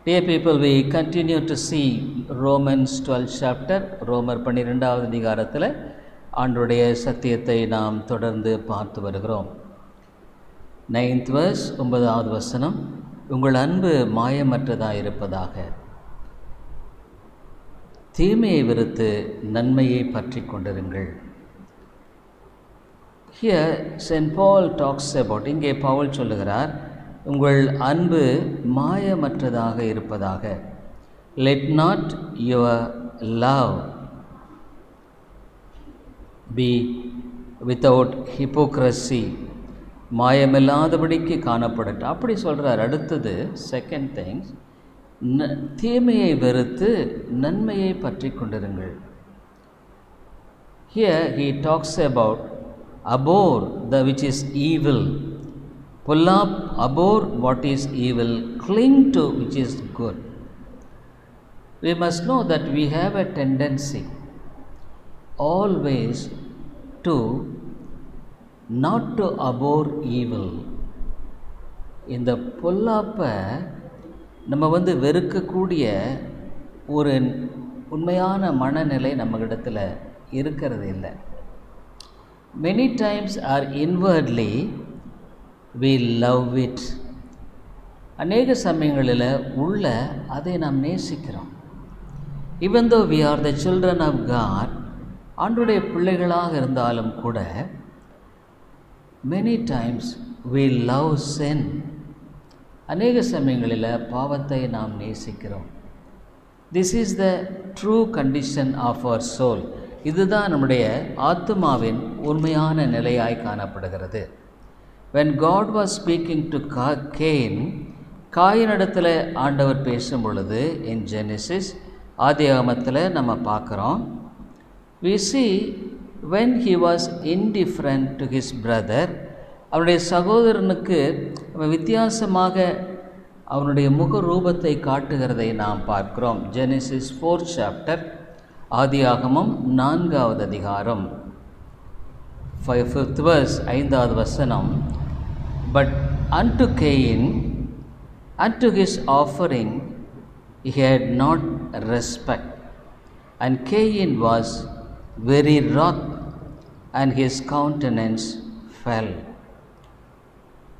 Dear people, we continue to see Romans 12th chapter. ரோமர் 12வது அதிகாரத்தில் ஆண்டவருடைய சத்தியத்தை நாம் தொடர்ந்து பார்த்து வருகிறோம். 9th verse 9வது வசனம், உங்கள் அன்பு மாயமற்றதாக இருப்பதாக, தீமையை வெறுத்து நன்மையை பற்றி கொண்டிருங்கள். Here St. Paul talks about, இங்கே பவுல் சொல்லுகிறார், உங்கள் அன்பு மாயமற்றதாக இருப்பதாக. Let not your love be without hypocrisy. மாயமில்லாதபடிக்கு காணப்படட்டும். அப்படி சொல்கிறார். அடுத்தது செகண்ட் திங்ஸ், தீமையை வெறுத்து நன்மையை பற்றி கொண்டிருங்கள். Here he talks about abhor the which is evil. Pull up, abhor what is evil, cling to which is good. We must know that we have a tendency always to not to abhor evil. இந்த பொல்லாப்பை நம்ம வெறுக்கக்கூடிய ஒரு உண்மையான மனநிலை நம்மகிடத்தில் இருக்கிறது இல்லை. Many times are inwardly we love it. அநேக சமயங்களில் உள்ள அதை நாம் நேசிக்கிறோம். Even though we are the children of God, ஆண்டவருடைய பிள்ளைகளாக இருந்தாலும் கூட many times we love sin. அநேக சமயங்களில் பாவத்தை நாம் நேசிக்கிறோம். This is the true condition of our soul. இதுதான் நம்முடைய ஆத்துமாவின் உண்மையான நிலையாய் காணப்படுகிறது. When God was speaking to Cain, காயினிடத்தில் ஆண்டவர் பேசும் பொழுது in Genesis, ஆதியாகமத்தில் நம்ம பார்க்குறோம், we see when he was indifferent to his brother, அவனுடைய சகோதரனுக்கு வித்தியாசமாக அவனுடைய முக ரூபத்தை காட்டுகிறதை நாம் பார்க்கிறோம். Genesis 4th chapter, ஆதியாகமம் 4வது அதிகாரம் 5th verse 5வது வசனம், but unto Cain, unto his offering he had not respect, and Cain was very wroth, and his countenance fell.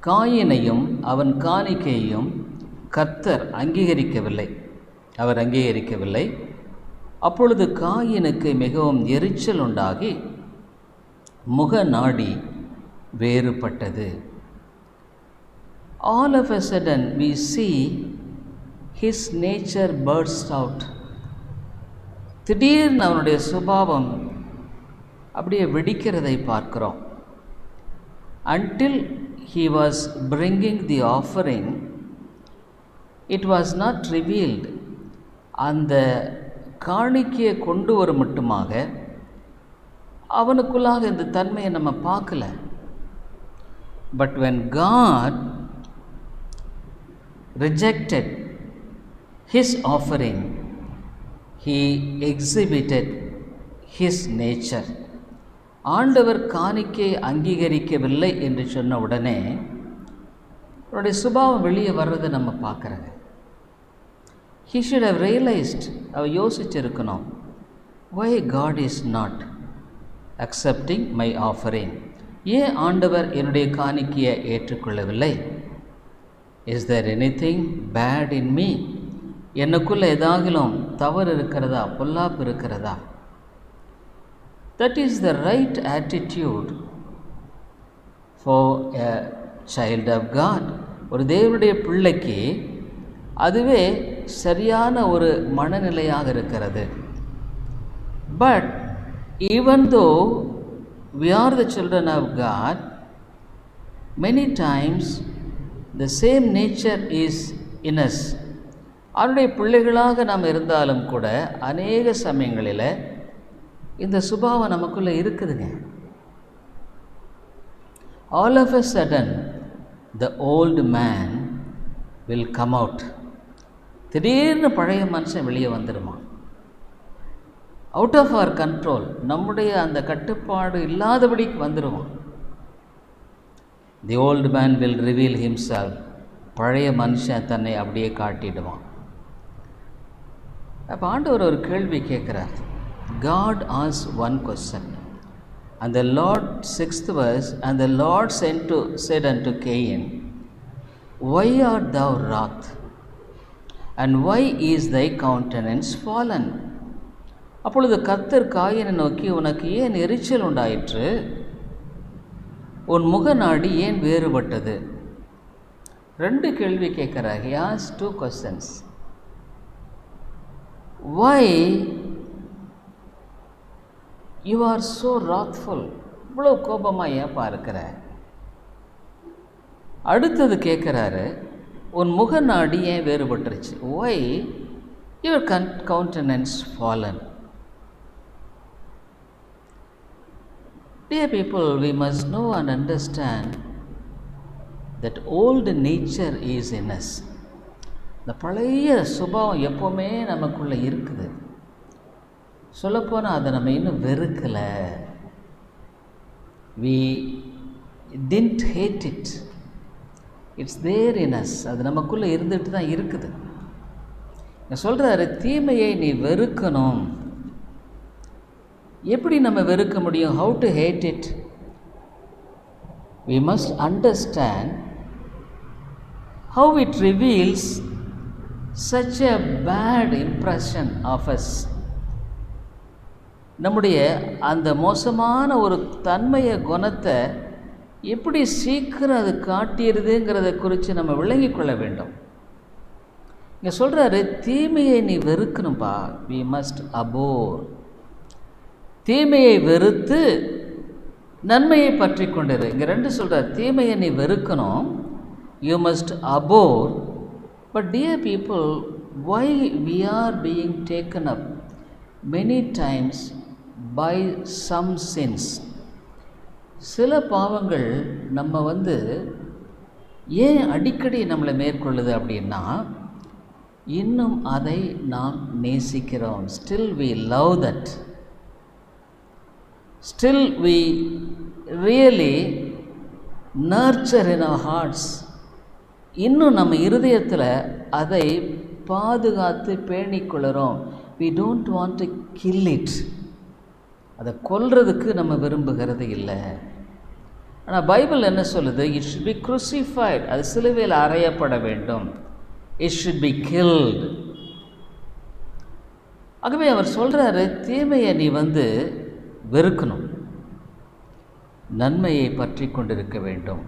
காயினையும் அவன் காணிக்கையையும் கர்த்தர் அவர் அங்கீகரிக்கவில்லை. அப்பொழுது காயினுக்கு மிகவும் எரிச்சல் உண்டாகி முக நாடி வேறுபட்டது. All of a sudden we see his nature burst out. திடீர்னு அவனுடைய சுபாவம் அப்படியே வெடிக்கிறதை பார்க்கிறோம். Until he was bringing the offering, it was not revealed. அந்த காணிக்கையை கொண்டு வர மட்டுமாக அவனுக்குள்ளாக இந்த தன்மையை நம்ம பார்க்கல. But when God rejected his offering, he exhibited his nature. ஆண்டவர் காணிக்கை அங்கீகரிக்கவில்லை என்று சொன்ன உடனே அவருடைய சுபாவம் வெளியே வர்றதை நம்ம பார்க்குறோங்க. He should have realized, our யோசிச்சிருக்கணும், why God is not accepting my offering. ஏன் ஆண்டவர் என்னுடைய காணிக்கையை ஏற்றுக்கொள்ளவில்லை? Is there anything bad in me? எனக்குள்ள ஏதாகிலும் தவறு இருக்கிறதா, பொல்லாப்பு இருக்கிறதா? That is the right attitude for a child of God. ஒரு தேவனுடைய பிள்ளைக்கு அதுவே சரியான ஒரு மனநிலையாக இருக்கிறது. But even though we are the children of God, many times the same nature is in us. அவருடைய பிள்ளைகளாக நாம் இருந்தாலும் கூட அநேக சமயங்களில் இந்த சுபாவம் நமக்குள்ளே இருக்குதுங்க. All of a sudden the old man will come out. திடீர்னு பழைய மனுஷன் வெளியே வந்துடுமா. அவுட் ஆஃப் அவர் கண்ட்ரோல், நம்முடைய அந்த கட்டுப்பாடு இல்லாதபடிக்கு வந்துடுவான். தி old man will reveal himself. பழைய மனுஷன் தன்னை அப்படியே காட்டிடுவான். அப்போ ஆண்டவர் ஒரு கேள்வி கேட்குறார். God asked one question. And the Lord, 6th verse, and the Lord said unto Cain, Why art thou wroth? And why is thy countenance fallen? அப்பொழுது கர்த்தர் காயினை நோக்கி, உனக்கு ஏன் எரிச்சல் உண்டாயிற்று? உன் முகநாடி ஏன் வேறுபட்டது? 2 கேள்வி கேட்கிறார். He asked 2 questions. Why you are so wrathful? இவ்வளோ கோபமாக ஏப்பா இருக்கிற? அடுத்தது கேட்குறாரு, உன் முகநாடி ஏன் வேறுபட்டுருச்சு? Why your countenance fallen? Dear people, we must know and understand that old nature is in us. இந்த பழைய சுபாவம் எப்போவுமே நமக்குள்ளே இருக்குது. சொல்லப்போனால் அதை நம்ம இன்னும் வெறுக்கலை. We didn't hate it. It's there in us. அது நமக்குள்ளே இருந்துட்டு தான் இருக்குது. நான் சொல்கிறாரு, தீமையை நீ வெறுக்கணும். எப்படி நம்ம வெறுக்க முடியும்? How to hate it? We must understand how it reveals such a bad impression of us. நம்முடைய அந்த மோசமான ஒரு தன்மையை, குணத்தை எப்படி சீக்கிரம் அது காட்டிடுதுங்கிறத குறித்து நம்ம விளங்கி கொள்ள வேண்டும். இங்கே சொல்கிறாரு, தீமையை நீ வெறுக்கணும்பா. We must abhor. தீமையை வெறுத்து நன்மையை பற்றி கொண்டிரு. இங்கே 2 சொல்கிறார். தீமையை நீ வெறுக்கணும், you must abhor. But dear people, why we are being taken up many times by some sins? சில பாவங்கள் நம்ம ஏன் அடிக்கடி நம்மளை மேற்கொள்ளுது அப்படின்னா, இன்னும் அதை நாம் நேசிக்கிறோம். Still we love that. Still we really nurture in our hearts. இன்னும் நம்ம இருதயத்தில் அதை பாதுகாத்து பேணிக்கொள்கிறோம். We don't want to kill it. அதை கொல்றதுக்கு நம்ம விரும்புகிறது இல்லை. ஆனால் பைபிள் என்ன சொல்லுது? It should be crucified. அது சிலுவையில் அறையப்பட வேண்டும். It should be killed. ஆகவே அவர் சொல்கிறாரு, தீமையை நீ வெறுக்கணும், நன்மையை பற்றி கொண்டிருக்க வேண்டும்.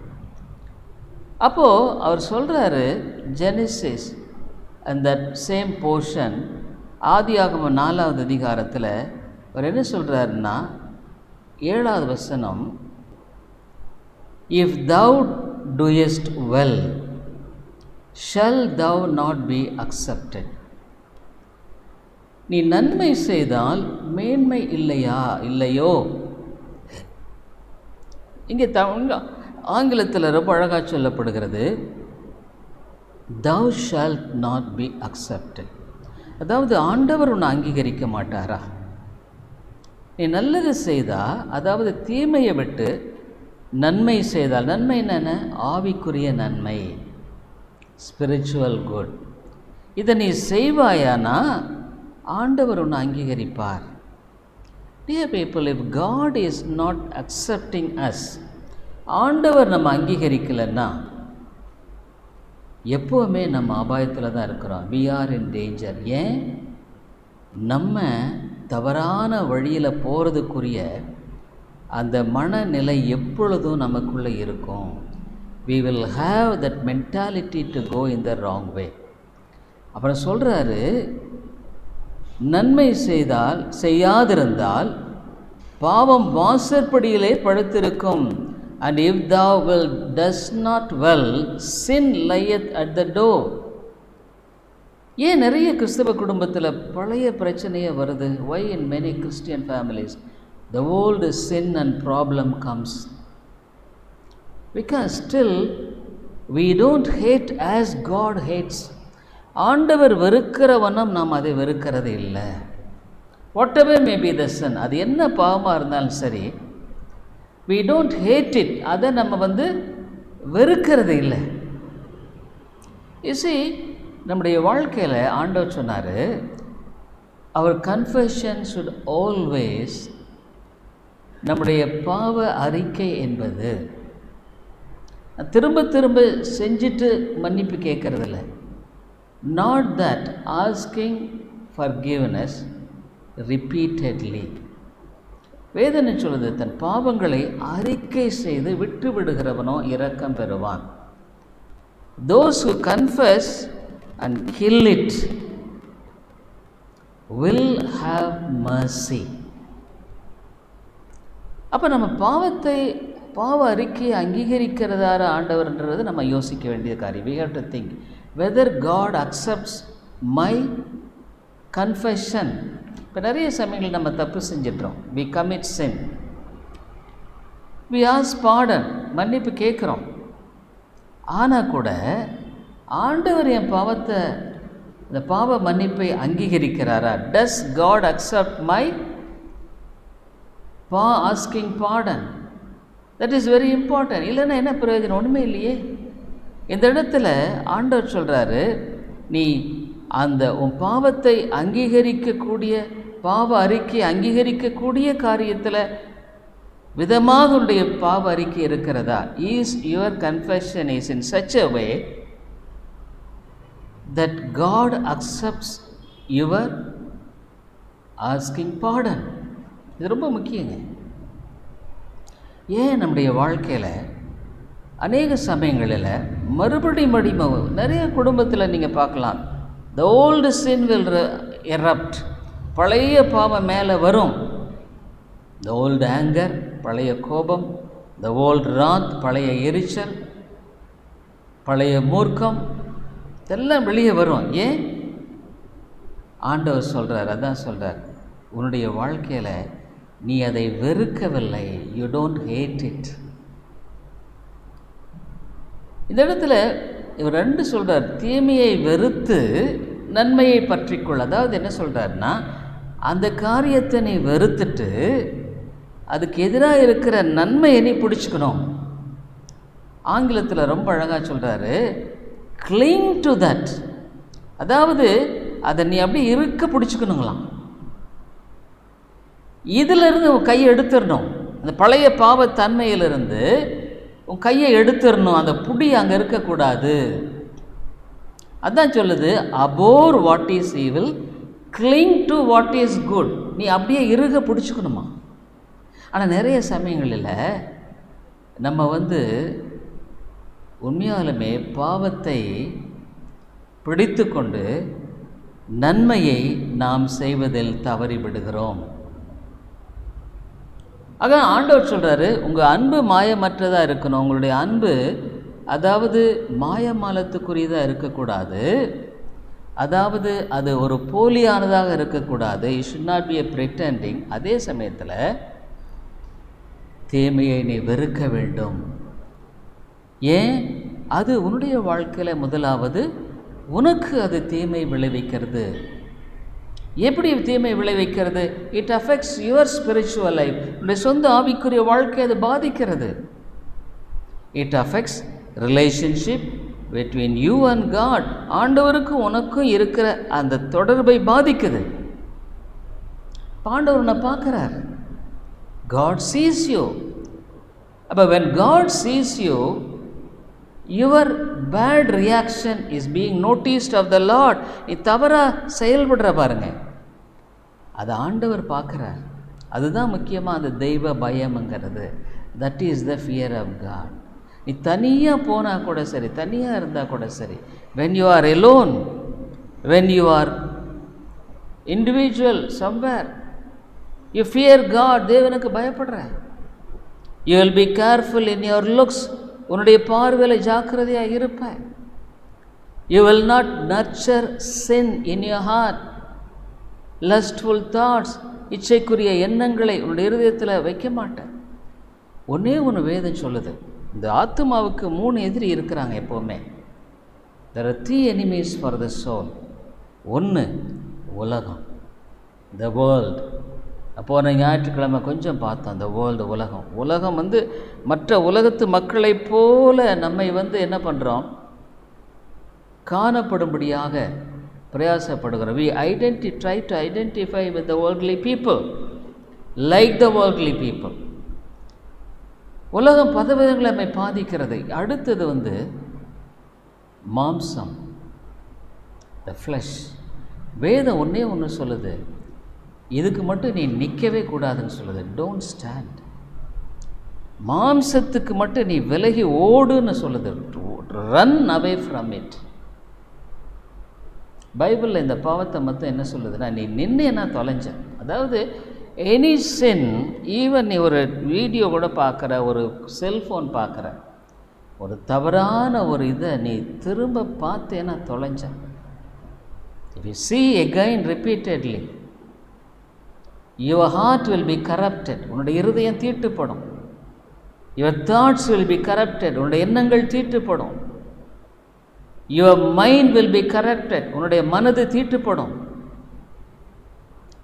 அப்போது அவர் சொல்கிறாரு, Genesis and that same portion, ஆதியாகமம் 4வது அதிகாரத்தில் அவர் என்ன சொல்கிறாருன்னா, 7வது வசனம், If thou doest well, shall thou not be accepted? நீ நன்மை செய்தால் மேன்மை இல்லையோ? இங்கே ஆங்கிலத்தில் ரொம்ப அழகாக சொல்லப்படுகிறது, thou shalt not be accepted. அதாவது ஆண்டவர் உன்னை அங்கீகரிக்க மாட்டாரா? நீ நல்லது செய்தால், அதாவது தீமையை விட்டு நன்மை செய்தால், நன்மை என்னென்ன? ஆவிக்குரிய நன்மை, ஸ்பிரிச்சுவல் குட். இதை நீ செய்வாயானா ஆண்டவர் உன்னை அங்கீகரிப்பார். Dear people, if God is not accepting us, ஆண்டவர் நம்ம அங்கீகரிக்கலைன்னா எப்போவுமே நம்ம அபாயத்தில் தான் இருக்கிறோம். We are in danger. ஏன்? நம்ம தவறான வழியில் போகிறதுக்குரிய அந்த மனநிலை எப்பொழுதும் நமக்குள்ளே இருக்கும். We will have that mentality to go in the wrong way. அப்புறம் சொல்கிறாரு, நன்மை செய்யாதிருந்தால் பாவம் வாசற்படியிலே படுத்திருக்கும். And if thou does not well, sin lieth at the door. ஏன் நிறைய கிறிஸ்தவ குடும்பத்தில் பழைய பிரச்சனையே வருது? Why in many Christian families the old sin and problem comes? Because still we don't hate as God hates. ஆண்டவர் வெறுக்கிற வண்ணம் நாம் அதை வெறுக்கிறது இல்லை. What ever may be the sin, அது என்ன பாவமாக இருந்தாலும் சரி, we don't hate it. அதை நம்ம வெறுக்கிறது இல்லை. You see, நம்முடைய வாழ்க்கையில் ஆண்டவர் சொன்னார், our confession should always, நம்முடைய பாவ அறிக்கை என்பது திரும்ப திரும்ப செஞ்சுட்டு மன்னிப்பு கேட்கறதில்ல. Not that asking forgiveness repeatedly. வேதனை சொல்லுது, தன் பாவங்களை அறிக்கை செய்து விட்டு விடுகிறவனோ இரக்கம் பெறுவான். Those who confess and kill it will have mercy. அப்போ நம்ம பாவ அறிக்கையை அங்கீகரிக்கிறதார ஆண்டவர்ன்றது நம்ம யோசிக்க வேண்டிய காரியம். we have to think whether God accepts my confession. இப்போ நிறைய சமயங்கள் நம்ம தப்பு செஞ்சிட்றோம். we commit sin, we ask pardon, மன்னிப்பு கேட்குறோம். ஆனால் கூட ஆண்டவர் என் பாவத்தை, இந்த பாவ மன்னிப்பை அங்கீகரிக்கிறாரா? does God accept my asking pardon? that is very important. இல்லைன்னா என்ன பிரயோஜனம்? ஒன்றுமே இல்லையே. இந்த இடத்துல ஆண்டவர் சொல்கிறாரு, நீ அந்த உன் பாவத்தை அங்கீகரிக்கக்கூடிய, பாவ அறிக்கை அங்கீகரிக்கக்கூடிய காரியத்தில் விதமாக உன்னுடைய பாவ அறிக்கை இருக்கிறதா? Is your confession is in such a way that God accepts your asking pardon. இது ரொம்ப முக்கியங்க. ஏன் நம்முடைய வாழ்க்கையில் அநேக சமயங்களில் மறுபடியும் நிறைய குடும்பத்தில் நீங்கள் பார்க்கலாம், the old sin will erupt. பழைய பாவம் மேலே வரும். the old anger, பழைய கோபம், the old wrath, பழைய எரிச்சல், பழைய மூர்க்கம், இதெல்லாம் வெளியே வரும். ஏன்? ஆண்டவர் சொல்கிறார், அதான் சொல்கிறார், உன்னுடைய வாழ்க்கையில் நீ அதை வெறுக்கவில்லை. You don't hate it. இந்த இடத்துல இவர் ரெண்டு சொல்கிறார், தீமையை வெறுத்து நன்மையை பற்றிக்கொள்ள. அதாவது என்ன சொல்கிறாருன்னா, அந்த காரியத்தை நீ வெறுத்துட்டு அதுக்கு எதிராக இருக்கிற நன்மையை நீ பிடிச்சிக்கணும். ஆங்கிலத்தில் ரொம்ப அழகாக சொல்கிறாரு, cling to that. அதாவது அதை நீ அப்படியே இருக்க பிடிச்சிக்கணுங்களாம். இதிலிருந்து உன் கையை எடுத்துடணும். அந்த பழைய பாவத்தன்மையிலிருந்து உன் கையை எடுத்துடணும். அந்த புடி அங்கே இருக்கக்கூடாது. அதான் சொல்லுது, abhor what is evil, cling to what is good. நீ அப்படியே இருக பிடிச்சிக்கணுமா. ஆனால் நிறைய சமயங்களில் நம்ம உண்மையாலுமே பாவத்தை பிடித்து கொண்டு நன்மையை நாம் செய்வதில் தவறிவிடுகிறோம். ஆக ஆண்டவர் சொல்கிறாரு, உங்கள் அன்பு மாயமற்றதாக இருக்கணும். உங்களுடைய அன்பு அதாவது மாயமாலத்துக்குரியதாக இருக்கக்கூடாது. அதாவது அது ஒரு போலியானதாக இருக்கக்கூடாது. You should not be a pretending. அதே சமயத்தில் தீமையை நீ வெறுக்க வேண்டும். ஏன்? அது உன்னுடைய வாழ்க்கையில் முதலாவது உனக்கு அது தீமை விளைவிக்கிறது. எப்படி தீமை விளைவிக்கிறது? It affects your spiritual life. உன்னுடைய சொந்த ஆவிக்குரிய வாழ்க்கை அது பாதிக்கிறது. It affects relationship between you and God. ஆண்டவருக்கும் உனக்கும் இருக்கிற அந்த தொடர்பை பாதிக்குது. ஆண்டவர் உன்னை பார்க்குறார். God sees you. அப்போ when God sees you, your bad reaction is being noticed of the Lord. நீ தவறாக செயல்படுற பாருங்க, அது ஆண்டவர் பார்க்குறார். அதுதான் முக்கியமாக அந்த தெய்வ பயம்ங்கிறது. That is the fear of God. நீ தனியாக போனால் கூட சரி, தனியாக இருந்தால் கூட சரி, when you are alone, when you are individual somewhere, you fear God. தேவனுக்கு பயப்படுற. you will be careful in your looks. உன்னுடைய பார்வையில் ஜாக்கிரதையாக இருப்ப. you will not nurture sin in your heart. lustful thoughts, இச்சைக்குரிய எண்ணங்களை உன்னுடைய இருதயத்தில் வைக்க மாட்டேன். ஒன்றே ஒன்று வேதம் சொல்லுது, இந்த ஆத்மாவுக்கு 3 எதிரி இருக்கிறாங்க எப்போவுமே. there are 3 enemies for the soul. 1 உலகம், the world. போன ஞாயிற்றுக்கிழமை கொஞ்சம் பார்த்தோம் அந்த வேர்ல்டு, உலகம் மற்ற உலகத்து மக்களைப் போல நம்மை என்ன பண்ணுறோம், காணப்படும்படியாக பிரயாசப்படுகிறோம். we try to identify with the worldly people, like the worldly people. உலகம் பதவிதங்களை நம்மை பாதிக்கிறது. அடுத்தது மாம்சம், the flesh. வேதம் ஒன்று சொல்லுது, இதுக்கு மட்டும் நீ நிற்கவே கூடாதுன்னு சொல்லுது. Don't stand. மாம்சத்துக்கு மட்டும் நீ விலகி ஓடுன்னு சொல்லுது. Run away from it. பைபிளில் இந்த பாவத்தை மட்டும் என்ன சொல்லுதுன்னா, நீ நின்று என்ன தொலைஞ்ச. அதாவது எனி சின், ஈவன் நீ ஒரு வீடியோ கூட பார்க்குற, ஒரு செல்ஃபோன் பார்க்குற, ஒரு தவறான ஒரு இதை நீ திரும்ப பார்த்தேன்னா தொலைஞ்ச. If you see again repeatedly, your heart will be corrupted. உன்னுடைய இருதயம் தீட்டுப்படும். Your thoughts will be corrupted. உன்னுடைய எண்ணங்கள் தீட்டுப்படும். Your mind will be corrupted. உன்னுடைய மனது தீட்டுப்படும்.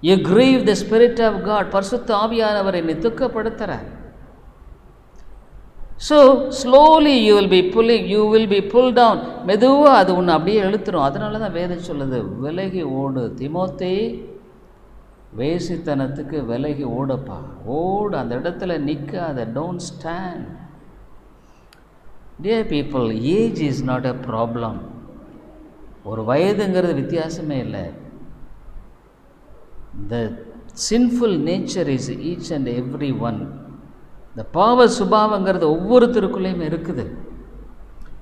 You grieve the Spirit of God. பரிசுத்த ஆவியானவரை நீ துக்கப்படுத்துற. So slowly you will be pulled down. மெதுவாக அது உன்னை அப்படியே இழுத்துரும். அதனால தான் வேதம் சொல்லுது, விலகி ஓடு தீமோத்தே, வேசித்தனத்துக்கு விலகி ஓடப்பா, ஓடு, அந்த இடத்துல நிற்காத. Don't stand. Dear people, age is not a problem. ஒரு வயதுங்கிறது வித்தியாசமே இல்லை. The sinful nature is each and every one. இந்த பாவ சுபாவங்கிறது ஒவ்வொருத்தருக்குள்ளேயும் இருக்குது.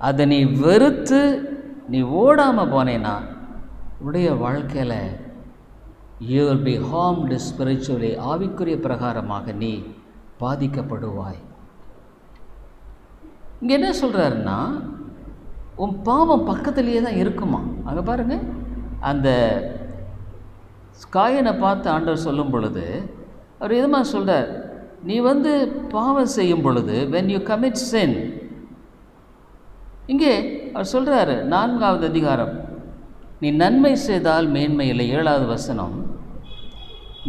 அதை நீ வெறுத்து நீ ஓடாமல் போனேன்னா உடைய வாழ்க்கையில் you will be harmed spiritually. ஆவிக்குரிய பிரகாரமாக நீ பாதிக்கப்படுவாய். இங்கே என்ன சொல்கிறாருன்னா, உன் பாவம் பக்கத்துலேயே தான் இருக்குமா. அங்கே பாருங்கள், அந்த காயனை பார்த்து ஆண்டவர் சொல்லும் பொழுது அவர் இதுமாக சொல்கிறார், நீ பாவம் செய்யும் பொழுது when you commit sin, இங்கே அவர் சொல்கிறாரு 4வது அதிகாரம், நீ நன்மை செய்தால் மேன்மை இல்லை. 7வது வசனம்,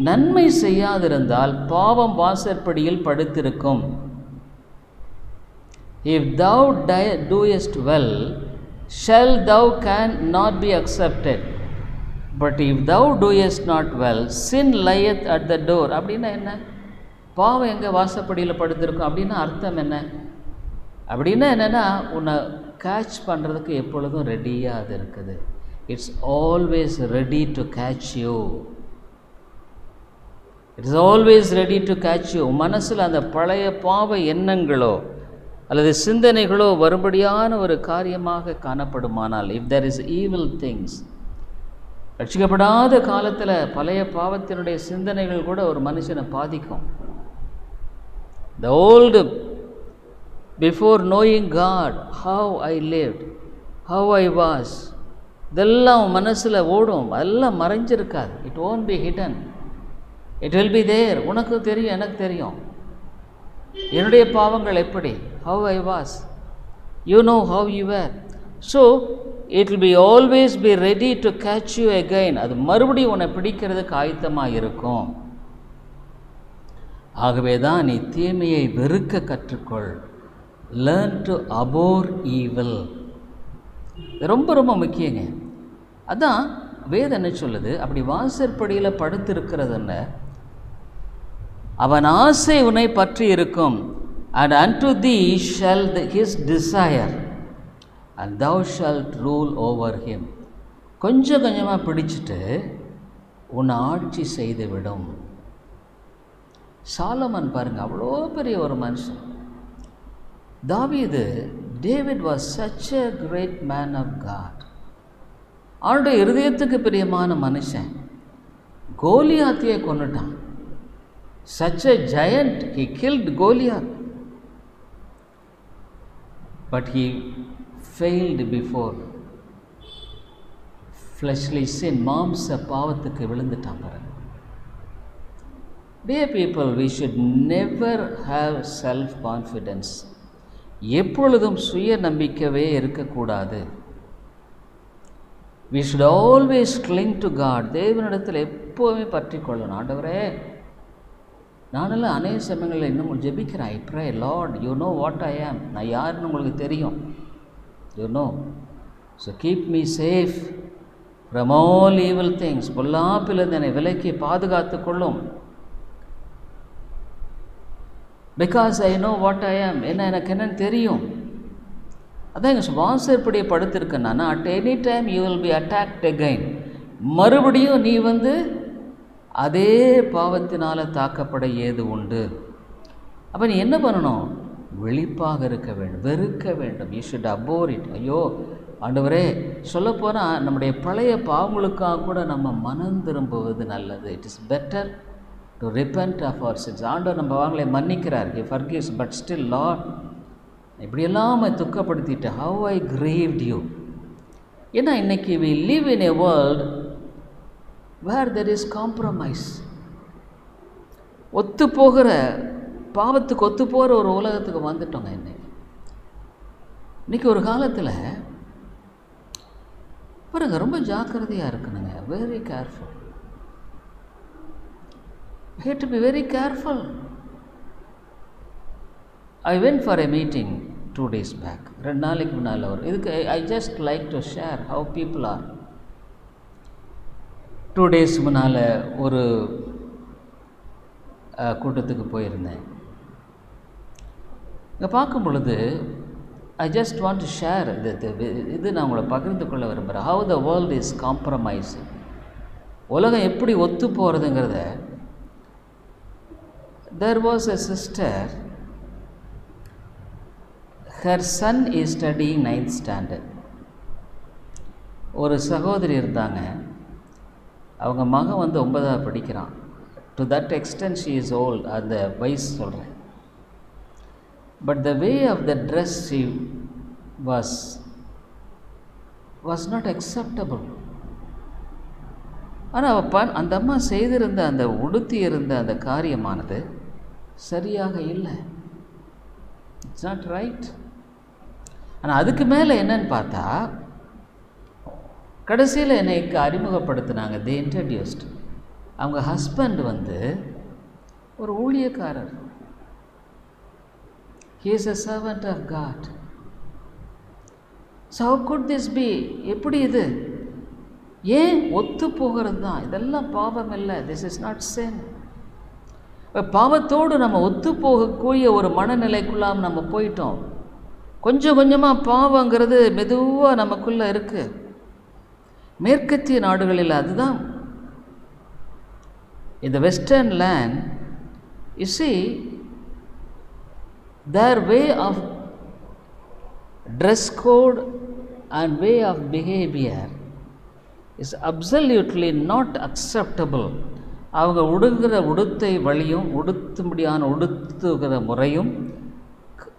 நன்மை செய்யாதிருந்தால் பாவம் வாசற்படியில் படுத்திருக்கும். If thou doest well, shall thou can not be accepted. But if thou doest not well, sin lieth at the door. அப்படின்னா என்ன? பாவம் எங்கே வாசப்படியில் படுத்திருக்கும் அப்படின்னா அர்த்தம் என்ன? அப்படின்னா என்னென்னா, உன்னை கேட்ச் பண்ணுறதுக்கு எப்பொழுதும் ரெடியாக அது இருக்குது. It's always ready to catch you. It's always ready to catch you. மனசில் அந்த பழைய பாவ எண்ணங்களோ அல்லது சிந்தனைகளோ வரும்படியான ஒரு காரியமாக காணப்படுமானால், if there is evil things, ரட்சிக்கப்படாத காலத்தில் பழைய பாவத்தினுடைய சிந்தனைகள் கூட ஒரு மனுஷனை பாதிக்கும். The old, before knowing God, how I lived, how I was, இதெல்லாம் மனசில் ஓடும். அதெல்லாம் மறைஞ்சிருக்காது. It won't be hidden. It will be there. உனக்கு தெரியும், எனக்கு தெரியும் என்னுடைய பாவங்கள் எப்படி, how I was, you know how you were. So it will be always be ready to catch you again. அது மறுபடியும் உன்னை பிடிக்கிறதுக்கு ஆயத்தமாக இருக்கும். ஆகவே தான் நீ தீமையை வெறுக்க கற்றுக்கொள். Learn to abhor evil. ரொம்ப ரொம்ப முக்கியங்க. அதான் வேதம் என்ன சொல்லுது, அப்படி வாசற்படியில் படுத்திருக்கிறதுன்ன அவன் ஆசை உன்னை பற்றி இருக்கும். and unto thee shall his desire and thou shalt rule over him. கொஞ்சம் கொஞ்சமாக பிடிச்சிட்டு உன்னை ஆட்சி செய்து விடும். சாலமன் பாருங்கள், அவ்வளோ பெரிய ஒரு மனுஷன். தாவீது, David was such a great man of God. அவனுடைய இருதயத்துக்கு பிரியமான மனுஷன். கோலியாத்தியை கொன்னுட்டான். Such a giant, he killed Goliath. But he failed before fleshly sin. மாம்ச பாவத்துக்கு விழுந்துட்டான் பாருங்க. Dear people, we should never have self-confidence. எப்பொழுதும் சுய நம்பிக்கவே இருக்கக்கூடாது. We should always cling to God. தேவனிடத்தில் எப்போவுமே பற்றி கொள்ளணும். ஆண்டவரே, நானெல்லாம் அநேக சமயங்களில் இன்னும் ஜெபிக்கிறேன். I pray, Lord, you know what I am. நான் யாருன்னு உங்களுக்கு தெரியும். You know. So keep me safe. from all evil things, பொல்லாப்பிலிருந்து என்னை விலக்கி பாதுகாத்து கொள்ளும். Because I know what I ஆம், எனக்கு என்னன்னு தெரியும். அதான் எங்கள் வாசற்படியை படுத்திருக்கேன் நான். At any time you will be attacked again. மறுபடியும் நீ அதே பாவத்தினால் தாக்கப்பட ஏது உண்டு. அப்போ நீ என்ன பண்ணணும்? விழிப்பாக இருக்க வேண்டும், வெறுக்க வேண்டும். You should abhor it. ஐயோ ஆண்டவரே, சொல்லப்போனால் நம்முடைய பழைய பாவங்களுக்காக கூட நம்ம மனம் திரும்புவது நல்லது. It is better to repent of our sins. ஆண்டவர் நம்ம பாவங்களை மன்னிக்கிறார், he forgives, but still Lord இப்படியெல்லாம் துக்கப்படுத்திட்டு, ஹவ் ஐ கிரேவ்ட் யூ. ஏன்னா இன்றைக்கி we live in a world where there is compromise. ஒத்து போகிற பாவத்துக்கு ஒத்து போகிற ஒரு உலகத்துக்கு வந்துட்டோங்க. இன்றைக்கி ஒரு காலத்தில் பாருங்க, ரொம்ப ஜாக்கிரதையாக இருக்கணுங்க. Very careful. We have to be very careful. I went for a meeting 2 days back. 2 நாளைக்கு முன்னால் இதுக்கு I just like to share how people are. 2 days முன்னால் ஒரு கூட்டத்துக்கு போயிருந்தேன். இங்கே பார்க்கும் பொழுது I just want to share இது நான் உங்களை பகிர்ந்து கொள்ள விரும்புகிறேன். How the world is compromising. உலகம் எப்படி ஒத்து போகிறதுங்கிறத. There was a sister, her son is studying 9th standard. ஒரு சகோதரி இருந்தாங்க, அவங்க மகன் 9வது படிக்கிறான். To that extent she is old, அந்த வயசு சொல்கிறேன். But the way of the dress she was not acceptable. ஆனால் அந்த அம்மா செய்திருந்த அந்த உடுத்தி இருந்த அந்த காரியமானது சரியாக இல்லை. It's not right. ஆனால் அதுக்கு மேலே என்னன்னு பார்த்தா, கடைசியில் என்னைக்கு அறிமுகப்படுத்தினாங்க. தே இன்ட்ரடியூஸ்ட். அவங்க ஹஸ்பண்ட் ஒரு ஊழியக்காரர். He is a servant of God. So how could this be? எப்படி இது? ஏன் ஒத்து போகிறது தான் இதெல்லாம் பாவம் இல்லை. This is not sin. இப்போ பாவத்தோடு நம்ம ஒத்து போகக்கூடிய ஒரு மனநிலைக்குள்ளாம் நம்ம போயிட்டோம். கொஞ்சம் கொஞ்சமாக பாவங்கிறது மெதுவாக நமக்குள்ளே இருக்குது. மேற்கத்திய நாடுகளில் அதுதான். இந்த western land, you see, their way of dress code and way of behavior is absolutely not acceptable. அவங்க உடுத்தை வழியும் உடுத்தும்படியான உடுத்துகிற முறையும்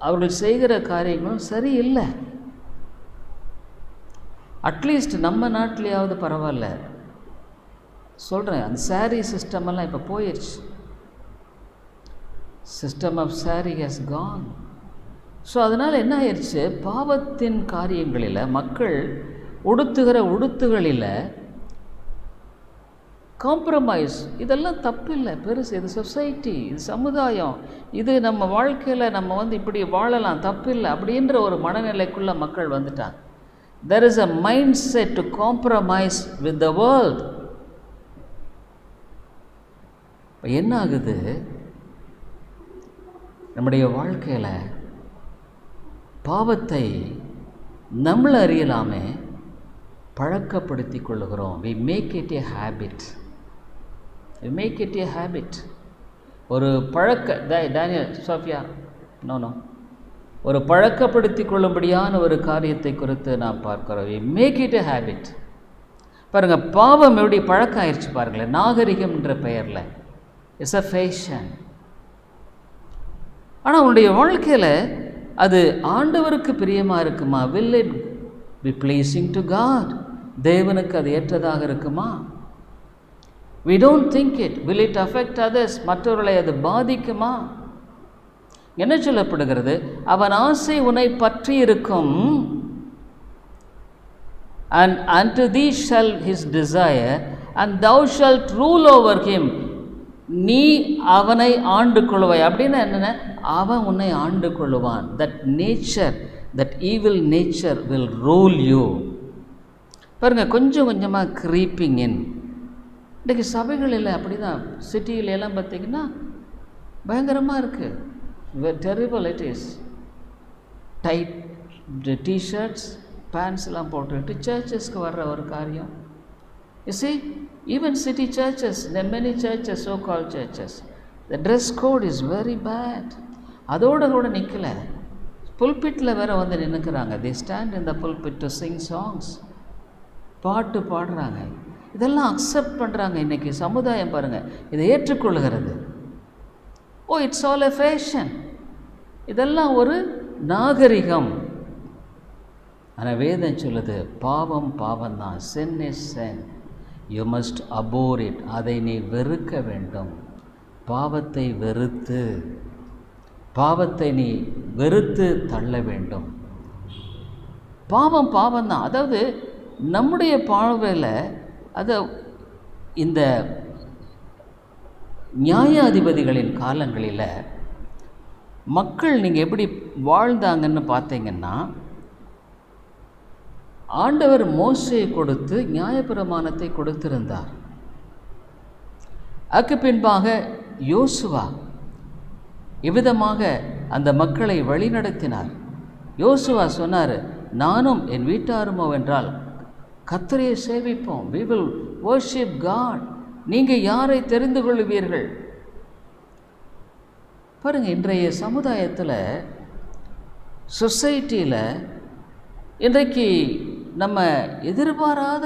அவர்கள் செய்கிற காரியங்களும் சரியில்லை. அட்லீஸ்ட் நம்ம நாட்டிலேயாவது பரவாயில்ல சொல்கிறேன். அந்த சாரீ சிஸ்டமெல்லாம் இப்போ போயிடுச்சு. System of sari has gone. So அதனால் என்ன ஆயிடுச்சு, பாவத்தின் காரியங்களில் மக்கள் உடுத்துகிற உடுத்துகளில் காம்ப்ரமைஸ். இதெல்லாம் தப்பு இல்லை, பெருசு. இது சொசைட்டி, இது சமுதாயம், இது நம்ம வாழ்க்கையில் நம்ம இப்படி வாழலாம், தப்பு இல்லை அப்படின்ற ஒரு மனநிலைக்குள்ளே மக்கள் வந்துட்டாங்க. there is a mindset to compromise with the world. இப்போ என்ன ஆகுது, நம்முடைய வாழ்க்கையில் பாவத்தை நம்மளை அறியலாமே பழக்கப்படுத்தி கொள்ளுகிறோம். we make it a habit. ஒரு டேனியல் சோஃபியா நோ ஒரு பழக்கப்படுத்தி கொள்ளும்படியான ஒரு காரியத்தை குறித்து நாம் பார்க்கிறோம். we make it a habit. பாருங்கள், பாவம் எப்படி பழக்கம் ஆயிடுச்சு பாருங்களேன். நாகரிகம் என்ற பெயரில் இட்ஸ் அ ஃபேஷன். ஆனால் உன்னுடைய வாழ்க்கையில் அது ஆண்டவருக்கு பிரியமாக இருக்குமா? will it be pleasing to God? தேவனுக்கு அது ஏற்றதாக இருக்குமா? we don't think it. will it affect others? மற்றவர்களை அது பாதிக்குமா? என்ன சொல்லப்படுகிறது? அவன் ஆசை உன்னை பற்றி இருக்கும். and unto thee shall his desire and thou shalt rule over him. நீ அவனை ஆண்டு கொள்வாய். அப்படின்னா என்னென்ன, அவன் உன்னை ஆண்டு கொள்ளுவான். that nature, that evil nature will rule you. பாருங்கள், கொஞ்சம் கொஞ்சமாக க்ரீப்பிங் இன். இன்றைக்கி சபைகளில் அப்படி தான், சிட்டியில எல்லாம் பார்த்திங்கன்னா பயங்கரமாக இருக்குது. Terrible it is. Tight T-shirts, பேண்ட்ஸ்லாம் போட்டுக்கிட்டு சர்ச்சஸ்க்கு வர்ற ஒரு காரியம். You see, even city churches, there are many churches, so-called churches, the dress code is very bad. அதோடு கூட நிற்கலை, புல்பிட்டில் வேறு வந்து நின்றுக்கிறாங்க. they stand in the pulpit to sing songs, பாட்டு பாடுறாங்க. இதெல்லாம் அக்செப்ட் பண்ணுறாங்க. இன்றைக்கி சமுதாயம் பாருங்கள், இதை ஏற்றுக்கொள்கிறது. ஓ, இட்ஸ் ஆல் எ ஃபேஷன், இதெல்லாம் ஒரு நாகரிகம். ஆனால் வேதம் சொல்லுது, பாவம் பாவம் தான். sin is sin, you must abhor it. அதை நீ வெறுக்க வேண்டும். பாவத்தை வெறுத்து, பாவத்தை நீ வெறுத்து தள்ள வேண்டும். பாவம் பாவம் தான். அதாவது நம்முடைய பார்வையில் அதை இந்த நியாயாதிபதிகளின் காலங்களில் மக்கள் நீங்கள் எப்படி வாழ்ந்தாங்கன்னு பார்த்தீங்கன்னா, ஆண்டவர் மோசேயை கொடுத்து நியாயப்பிரமாணத்தை கொடுத்திருந்தார். அதுக்கு பின்பாக யோசுவா இவ்விதமாக அந்த மக்களை வழிநடத்தினார். யோசுவா சொன்னார், நானும் என் வீட்டாருமோ என்றால் கர்த்தரை சேவிப்போம். we will worship God. நீங்கள் யாரை தெரிந்து கொள்வீர்கள்? பாருங்கள், இன்றைய சமுதாயத்தில், சொசைட்டியில் இன்றைக்கு நம்ம எதிர்பாராத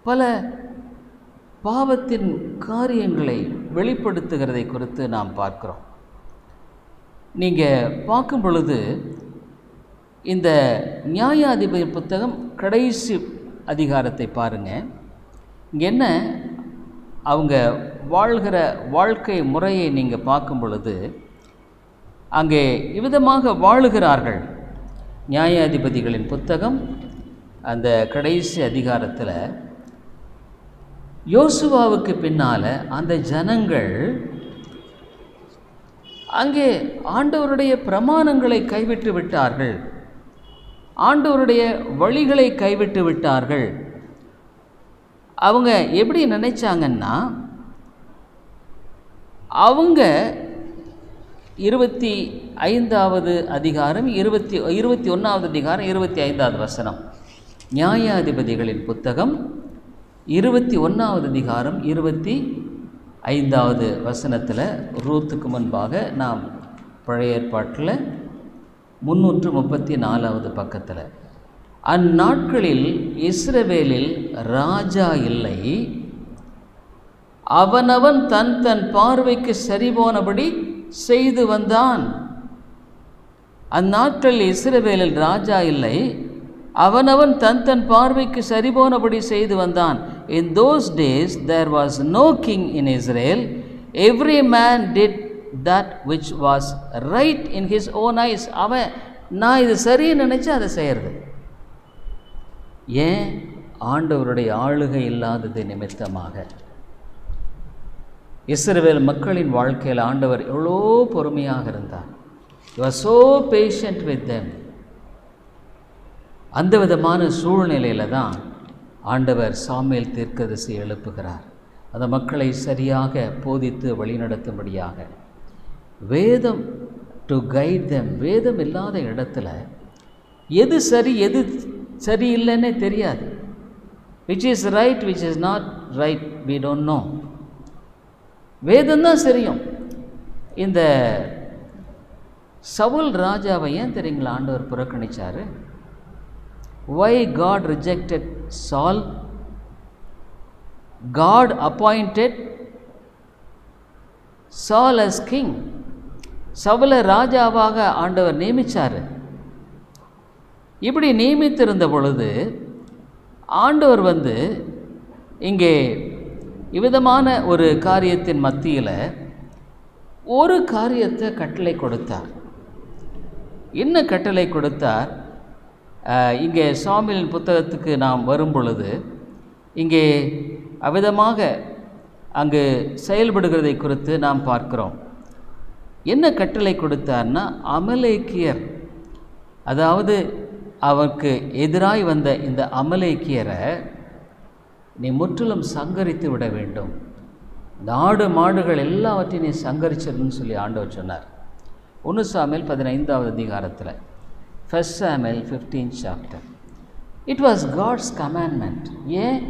பல பாவத்தின் காரியங்களை வெளிப்படுத்துகிறதை குறித்து நாம் பார்க்கிறோம். நீங்கள் பார்க்கும் பொழுது இந்த நியாயாதிபதி புத்தகம் கடைசி அதிகாரத்தை பாருங்கள். இங்கே என்ன, அவங்க வாழ்கிற வாழ்க்கை முறையை நீங்கள் பார்க்கும் பொழுது அங்கே இவ்விதமாக வாழுகிறார்கள். நியாயாதிபதிகளின் புத்தகம் அந்த கடைசி அதிகாரத்தில் யோசுவாவுக்கு பின்னால் அந்த ஜனங்கள் அங்கே ஆண்டவருடைய பிரமாணங்களை கைவிட்டு விட்டார்கள், ஆண்டவருடைய வழிகளை கைவிட்டு விட்டார்கள். அவங்க எப்படி நினைச்சாங்கன்னா, அவங்க 25வது அதிகாரம் 21வது அதிகாரம் 25வது வசனம், நியாயாதிபதிகளின் புத்தகம் 21வது அதிகாரம் 25வது வசனத்தில், ரூத்துக்கு முன்பாக நாம் பழைய ஏற்பாட்டில் 334வது பக்கத்தில், அந்நாட்களில் இஸ்ரவேலில் ராஜா இல்லை, அவனவன் தன் தன் பார்வைக்கு சரிபோனபடி செய்து வந்தான். அந்நாட்களில் இஸ்ரவேலில் ராஜா இல்லை, அவனவன் தன் தன் பார்வைக்கு சரிபோனபடி செய்து வந்தான். In those days there was no king in Israel. Every man did that which was right in his own eyes. அவன் நான் இது சரின்னு நினச்சி அதை செய்கிறது. ஏன்? ஆண்டவருடைய ஆளுகை இல்லாதது நிமித்தமாக. இஸ்ரவேல் மக்களின் வாழ்க்கையில் ஆண்டவர் எவ்வளோ பொறுமையாக இருந்தார். He was so patient with them. அந்த விதமான சூழ்நிலையில் தான் ஆண்டவர் சாமுவேல் தீர்க்கதரிசி எழுப்புகிறார். அந்த மக்களை சரியாக போதித்து வழிநடத்தும்படியாக. வேதம் டு கைட் தெம். வேதம் இல்லாத இடத்துல எது சரி எது சரியில்லைன்னே தெரியாது. Which is right which is not right we don't know. வேதம்தான் சரியும். இந்த சவுல் ராஜாவை ஏன் தெரியுங்களா ஆண்டவர் புறக்கணிச்சார்? Why God rejected Saul? God appointed Saul as king. சவுலை ராஜாவாக ஆண்டவர் நியமித்தார். இப்படி நியமித்திருந்த பொழுது ஆண்டவர் இங்கே இவ்விதமான ஒரு காரியத்தின் மத்தியில் ஒரு காரியத்தை கட்டளை கொடுத்தார். என்ன கட்டளை கொடுத்தார்? இங்கே சாமுவேலின் புத்தகத்துக்கு நாம் வரும் பொழுது இங்கே அவ்விதமாக அங்கு செயல்படுகிறதை குறித்து நாம் பார்க்கிறோம். என்ன கட்டளை கொடுத்தார்னா, அமலேக்கியர், அதாவது அவருக்கு எதிராய் வந்த இந்த அமலேக்கியரை நீ முற்றிலும் சங்கரித்து விட வேண்டும், நாடு மாடுகள் எல்லாவற்றையும் நீ சங்கரிச்சிடணும்னு சொல்லி ஆண்டவர் சொன்னார். 1 சாமுவேல் 15வது அதிகாரத்தில், 1 Samuel 15th chapter. It was God's commandment. ஏன்?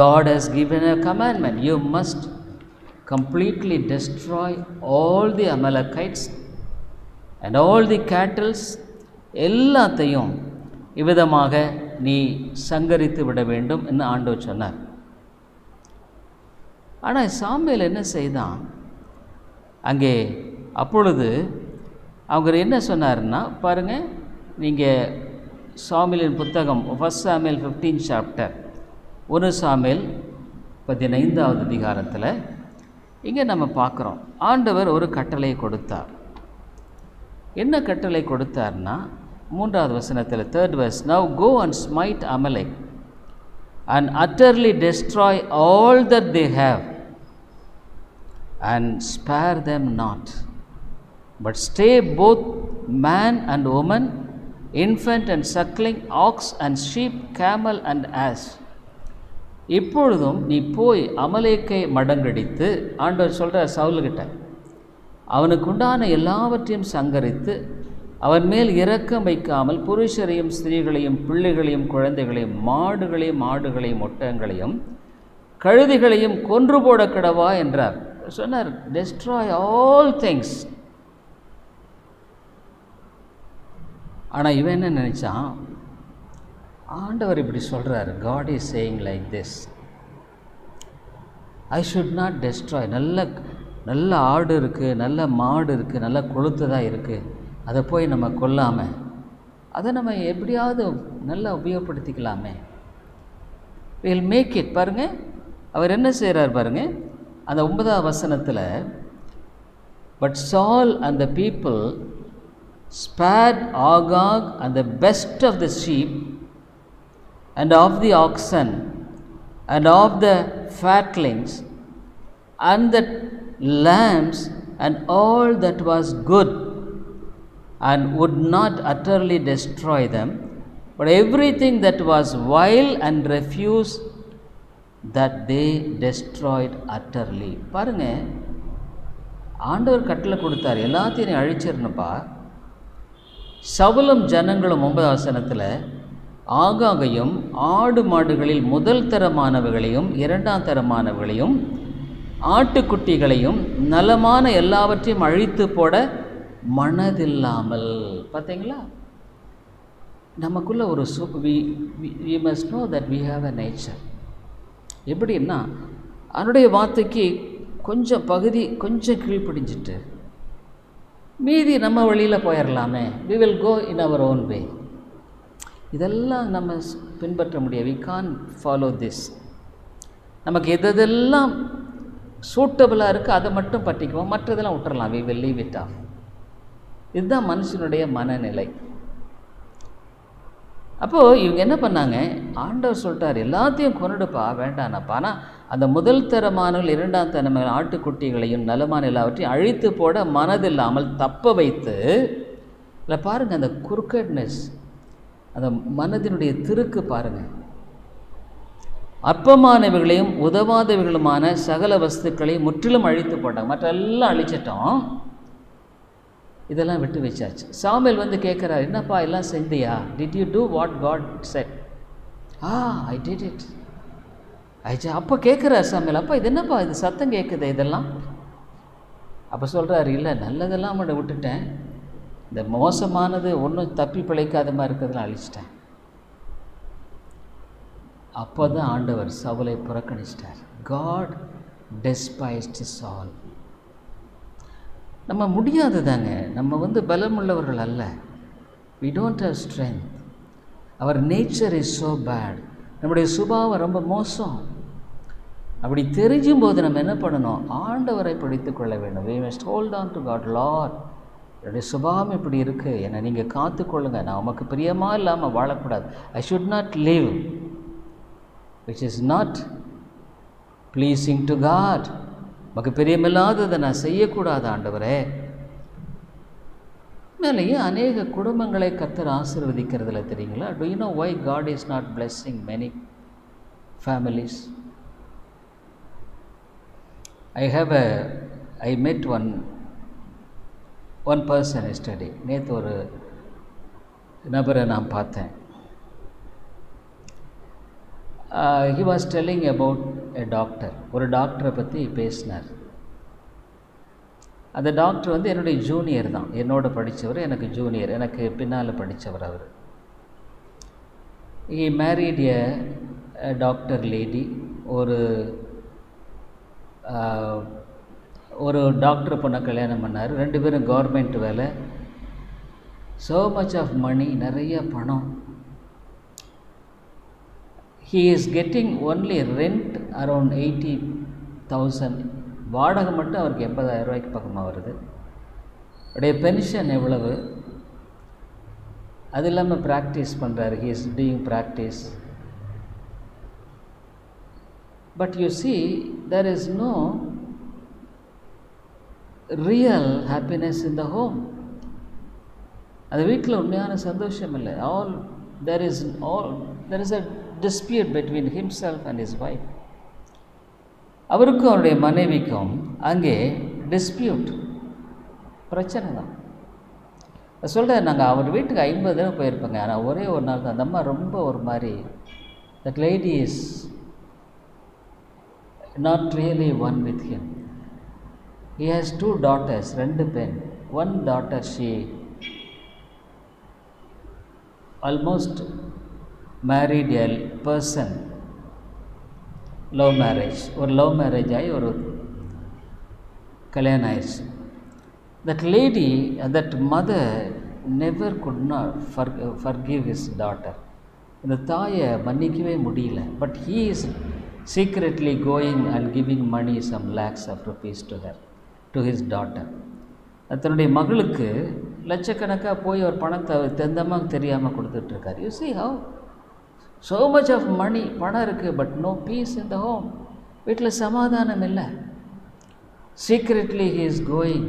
God has given a commandment. You must completely destroy all the Amalekites and all the cattle. எல்லாத்தையும் இவ்விதமாக நீ சங்கரித்து விட வேண்டும் என்று ஆண்டவர் சொன்னார். ஆனால் சாமுவேல் என்ன செய்தான்? அங்கே அப்பொழுது அவங்க என்ன சொன்னார்னா, பாருங்கள், நீங்கள் சாமுவேலின் புத்தகம் 1 சாமுவேல் 15th chapter, 1 சாமுவேல் 15வது அதிகாரத்தில் இங்கே நம்ம பார்க்குறோம், ஆண்டவர் ஒரு கட்டளை கொடுத்தார். என்ன கட்டளை கொடுத்தார்னா, 3வது வசனத்தில் 3rd verse, now go and smite Amalek and utterly destroy all that they have and spare them not, but stay both man and woman, infant and suckling, ox and sheep, camel and ass. இப்பொழுதும் நீ போய் அமலேக்கை மடங்கடித்து, ஆண்டவர் சொல்கிறார் சவுலுக்கிட்ட, அவனுக்கு உண்டான எல்லாவற்றையும் சங்கரித்து அவன் மேல் இரக்கம் வைக்காமல் புருஷரையும் ஸ்திரீகளையும் பிள்ளைகளையும் குழந்தைகளையும் மாடுகளையும் ஆடுகளையும் ஒட்டகங்களையும் கழுதைகளையும் கொன்று போட கிடவா என்றார். சொன்னார், டெஸ்ட்ராய் ஆல் திங்ஸ். ஆனால் இவன் என்ன நினச்சான்? ஆண்டவர் இப்படி சொல்கிறார், God is saying like this, I should not destroy. நல்ல ஆடு இருக்குது, நல்ல மாடு இருக்குது, நல்ல கொழுத்ததாக இருக்குது, அதை போய் நம்ம கொல்லாமல் அதை நம்ம எப்படியாவது நல்லா உபயோகப்படுத்திக்கலாமே, we'll make it. பாருங்கள், அவர் என்ன செய்கிறார் பாருங்கள், அந்த 9வது வசனத்தில், but Saul and the people spared Agag and the best of the sheep and of the oxen and of the fatlings and the lambs and all that was good, and would not utterly destroy them, but everything that was vile and refuse that they destroyed utterly. பாருங்க, ஆண்டவர் கட்டளை கொடுத்தார், எல்லாத்தையும் நீ அழிச்சிடணுப்பா. சவுலும் ஜனங்களும் 9வது வசனத்தில் ஆகாகையும் ஆடு மாடுகளில் முதல் தரமானவைகளையும் 2ஆம் தரமானவைகளையும் ஆட்டுக்குட்டிகளையும் நலமான எல்லாவற்றையும் அழித்து போட மனதில்லாமல். பார்த்தீங்களா, நமக்குள்ள ஒரு we must know that we have a nature. எப்படின்னா, அவனுடைய வார்த்தைக்கு கொஞ்சம் பகுதி கொஞ்சம் கீழ்ப்பிடிஞ்சிட்டு மீதி நம்ம வழியில் போயிடலாமே, we will go in our own way. இதெல்லாம் நம்ம பின்பற்ற முடியாது. we can't follow this. நமக்கு எதெல்லாம் சூட்டபுளாக இருக்குது அதை மட்டும் பற்றிக்குவோம், மற்றதெல்லாம் விட்டுறலாம், we will leave it off. இதுதான் மனுஷனுடைய மனநிலை. அப்போது இவங்க என்ன பண்ணாங்க, ஆண்டவர் சொல்லிட்டார் எல்லாத்தையும் கொண்டுடுப்பா, வேண்டானப்பா. ஆனால் அந்த முதல் தரமானவர்கள் 2ஆம் தரமான ஆட்டுக்குட்டிகளையும் நலமான எல்லாவற்றையும் அழித்து போட மனதில்லாமல் தப்ப வைத்து. இல்லை பாருங்கள், அந்த குறுக்கட்னஸ், அந்த மனதினுடைய திருக்கு பாருங்கள். அற்பமானவைகளையும் உதவாதவைகளுமான சகல வஸ்துக்களையும் முற்றிலும் அழித்து போட்டாங்க. மற்றெல்லாம் அழிச்சிட்டோம், இதெல்லாம் விட்டு வச்சாச்சு. சாமுவேல் வந்து கேட்குறாரு, என்னப்பா எல்லாம் செஞ்சியா? Did you do what god said? I did it. அப்போ கேட்குறாரு சாமுவேல், அப்பா இது என்னப்பா இது சத்தம் கேட்குது இதெல்லாம்? அப்போ சொல்கிறாரு, இல்லை நல்லதெல்லாம் மட்டும் விட்டுட்டேன், இந்த மோசமானது ஒன்றும் தப்பி பிழைக்காத மாதிரி இருக்கிறதெல்லாம் அழிச்சிட்டேன். அப்போ தான் ஆண்டவர் சவுலை புறக்கணிச்சிட்டார். God டெஸ்பைஸ்ட் Saul. நம்ம முடியாது தாங்க, நம்ம வந்து பலமுள்ளவர்கள் அல்ல. we don't have strength. our nature is so bad. நம்முடைய சுபாவம் ரொம்ப மோசம். அப்படி தெரிஞ்சும் போது நம்ம என்ன பண்ணணும்? ஆண்டவரை பிடித்து கொள்ள வேண்டும். we must hold on to God. Lord, என்னுடைய சுபாவம் இப்படி இருக்குது, என்னை நீங்கள் காத்துக்கொள்ளுங்க, நான் உமக்கு பிரியமாக இல்லாமல் வாழக்கூடாது. I should not live which is not pleasing to God. உமக்கு பிரியமில்லாததை நான் செய்யக்கூடாது ஆண்டவரே. உண்மையிலேயே அநேக குடும்பங்களை கர்த்தர் ஆசீர்வதிக்கிறதுல தெரியுங்களா? Do you know why God is not blessing many families? I met one person yesterday. நேற்று ஒரு நபரை நான் பார்த்தேன். He was telling about a doctor. ஒரு டாக்டரை பற்றி பேசினார். அந்த டாக்டர் என்னுடைய ஜூனியர் தான், என்னோட படித்தவர், எனக்கு ஜூனியர், எனக்கு பின்னால் படித்தவர் அவர். He married a doctor lady. ஒரு டாக்டர் பொண்ணை கல்யாணம் பண்ணார். 2 பேரும் கவர்மெண்ட் வேலை. so much of money, நிறைய பணம். he is getting only rent around 80,000. வாடகை மட்டும் அவருக்கு 80,000 ரூபாய்க்கு பக்கமாக வருது. உடைய பென்ஷன் எவ்வளவு? அது இல்லாமல் ப்ராக்டிஸ் பண்ணுறாரு. he is doing practice. but you see, there is no real happiness in the home. அந்த வீட்டில் உண்மையான சந்தோஷம் இல்லை. there is a dispute between himself and his wife. அவருக்கும் அவருடைய மனைவிக்கும் அங்கே டிஸ்பியூட், பிரச்சனை தான். சொல்கிறேன், நாங்கள் அவர் வீட்டுக்கு 50 தடவை போயிருப்பேங்க. ஆனால் ஒரே ஒரு நாள் தான் அந்த அம்மா ரொம்ப ஒரு மாதிரி, that lady is not really one with him. He has 2 daughters, 2 பெண். One daughter, she almost married a person, love marriage. ஒரு லவ் மேரேஜ் ஆகி ஒரு கல்யாணம் ஆயிடுச்சு. That lady, that mother never could not forgive his daughter. இந்த தாயை மன்னிக்கவே முடியல. But he is secretly going and giving money, some lakhs of rupees to his daughter. தன்னுடைய மகளுக்கு லட்சக்கணக்காக போய் ஒரு பணத்தை தெந்தமாக தெரியாமல் கொடுத்துட்ருக்கார். You see how so much of money, பணம் இருக்குது, but no peace in the home. வீட்டில் சமாதானம் இல்லை. Secretly he is going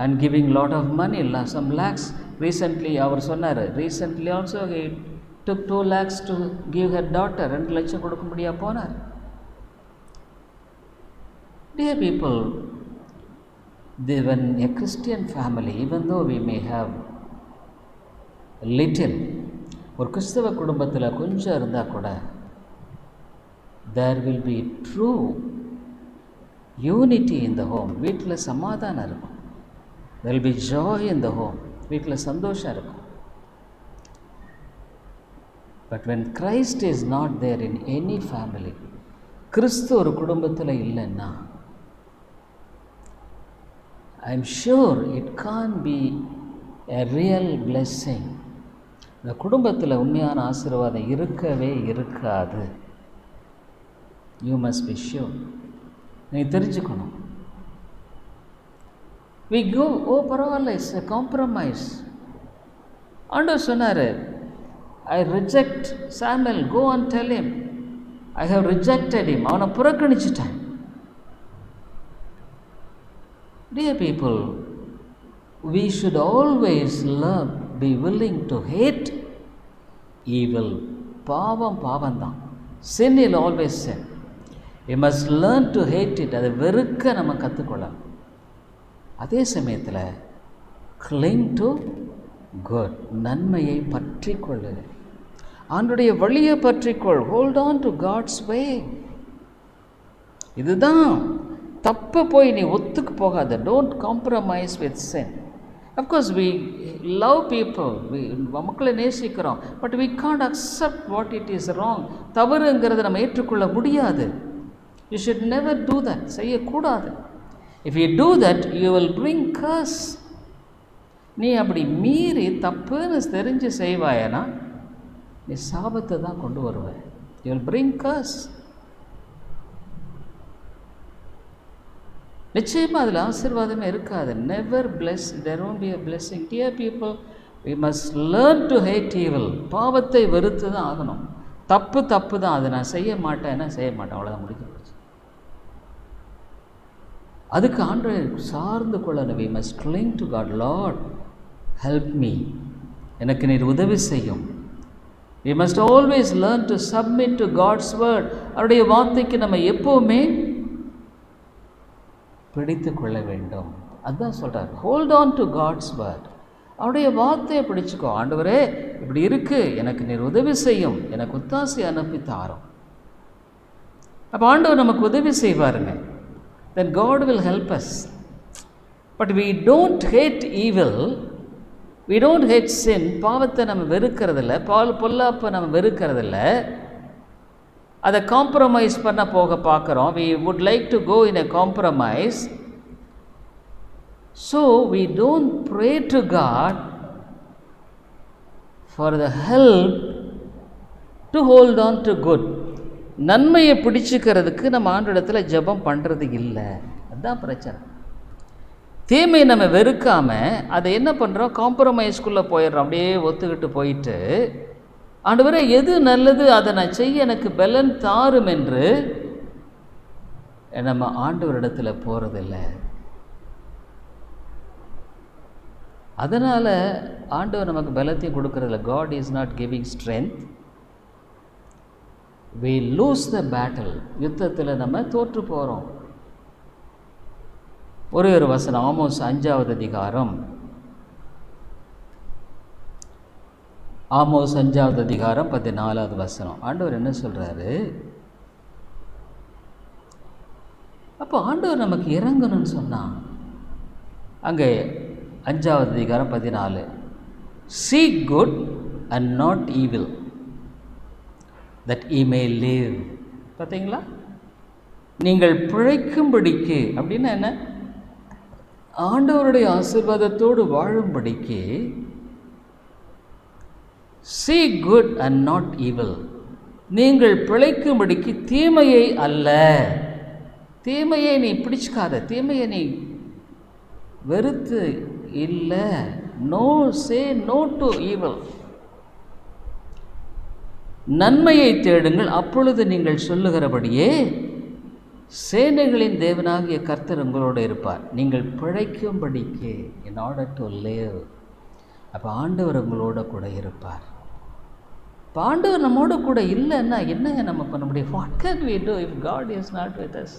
and giving lot of money, some lakhs. Recently அவர் சொன்னார், recently also he took 2 lakhs to give her daughter. 2 லட்சம் கொடுக்க முடியா போனார். Dear people, when a Christian family, even though we may have little, ஒரு கிறிஸ்தவ குடும்பத்தில் கொஞ்சம் இருந்தால் கூட there will be true unity in the home. வீட்டில் சமாதானம் இருக்கும். there will be joy in the home. வீட்டில் சந்தோஷம் இருக்கும். but when Christ is not there in any family, கிறிஸ்து ஒரு குடும்பத்தில் இல்லைன்னா, I am sure it can't be a real blessing. இந்த குடும்பத்தில் உண்மையான ஆசீர்வாதம் இருக்கவே இருக்காது. You must be sure. நீ தெரிஞ்சுக்கணும். we go, பரவாயில்ல, இட்ஸ் a compromise. ஆண்டவர் சொன்னார், I reject Samuel, go and tell him I have rejected him. அவனை புறக்கணிச்சிட்டேன். Dear people, we should always be willing to hate evil. பாவம் தான். sin will always sin. We must learn to hate it. அதை வெறுக்க நம்ம கற்றுக்கொள்ளலாம். அதே சமயத்தில் cling to good, நன்மையை பற்றி கொள்ளு. ஆண்டுடைய வழியை பற்றிக்கொள். hold on to God's way. இதுதான் தப்பு. போய் நீ ஒத்துக்கு போகாத. don't compromise with sin. of course we love people, மக்களை நேசிக்கிறோம், but we can't accept what it is wrong. தவறுங்கிறத நம்ம ஏற்றுக்கொள்ள முடியாது. you should never do that. செய்யக்கூடாது. if you do that, you will bring curse. நீ அப்படி மீறி தப்புன்னு தெரிஞ்சு செய்வாயனா நீ சாபத்தை தான் கொண்டு வருவாய். you will bring curse. நிச்சயமாக அதில் ஆசீர்வாதமே இருக்காது. never bless, there won't be a blessing. Dear people, we must learn to hate evil. பாவத்தை வெறுத்து தான் ஆகணும். தப்பு தான். அதை நான் செய்ய மாட்டேன், அவ்வளோதான், முடிக்க போச்சு. அதுக்கு ஆண்டவரை சார்ந்து கொள்ளணும். we must cling to God. Lord, help me, எனக்கு நீர் உதவி செய்யும். We must always learn to submit to God's word. அவருடைய வார்த்தைக்கு நம்ம எப்போவுமே பிடித்து கொள்ள வேண்டும். அதுதான் சொல்கிறார், hold on to God's word. அவருடைய வார்த்தையை பிடிச்சிக்கோ. ஆண்டவரே இப்படி இருக்குது, எனக்கு நீர் உதவி செய்யும், எனக்கு ஒத்தாசை அனுப்பி தாரும். அப்போ ஆண்டவர் நமக்கு உதவி செய்வாருங்க. then God will help us. But we don't hate evil, we don't hate sin. பாவத்தை நம்ம வெறுக்கிறதில்ல, பொல்லாப்பை நம்ம வெறுக்கிறதில்ல, அதை காம்ப்ரமைஸ் பண்ண பார்க்குறோம். we would like to go in a compromise. So we don't pray to God for the help to hold on to good. நன்மையை பிடிச்சிக்கிறதுக்கு நம்ம ஆண்டவரிடத்தில் ஜெபம் பண்ணுறது இல்லை. அதுதான் பிரச்சனை. தீமையை நம்ம வெறுக்காமல் அதை என்ன பண்ணுறோம், காம்ப்ரமைஸ்குள்ளே போயிடுறோம். அப்படியே ஒத்துக்கிட்டு போயிட்டு, ஆண்டவரே எது நல்லது அதை நான் செய்ய எனக்கு பலன் தாரும் என்று நம்ம ஆண்டவரிடத்தில் போகிறதில்லை. அதனால் ஆண்டவர் நமக்கு பலத்தையும் கொடுக்கறதில்ல. God is not giving strength. We lose the battle. யுத்தத்தில் நம்ம தோற்று போகிறோம். ஒரு வசனம், ஆமோஸ் 5வது அதிகாரம், ஆமோஸ் 5வது அதிகாரம் 14வது வசனம். ஆண்டவர் என்ன சொல்கிறாரு? அப்போ ஆண்டவர் நமக்கு இறங்கணும்னு சொன்னான். அங்கே 5வது அதிகாரம் 14, seek good and not evil that ye may live. பார்த்தீங்களா? நீங்கள் பிழைக்கும்படிக்கு அப்படின்னா என்ன? ஆண்டவருடைய ஆசீர்வாதத்தோடு வாழும்படிக்கு seek good and not evil. நீங்கள் பிழைக்கும்படிக்கு தீமையை அல்ல. தீமையை நீ பிடிச்சிக்காத, தீமையை நீ வெறுத்து இல்லை. No, say no to evil. நன்மையை தேடுங்கள், அப்பொழுது நீங்கள் சொல்லுகிறபடியே சேனைகளின் தேவனாகிய கர்த்தர் உங்களோடு இருப்பார். நீங்கள் பிழைக்கும்படிக்கு, in order to live. அப்போ ஆண்டவர் உங்களோட கூட இருப்பார். இப்போ ஆண்டவர் நம்மோட கூட இல்லைன்னா என்னங்க நம்ம பண்ண முடியும்? What can we do if God is not with us?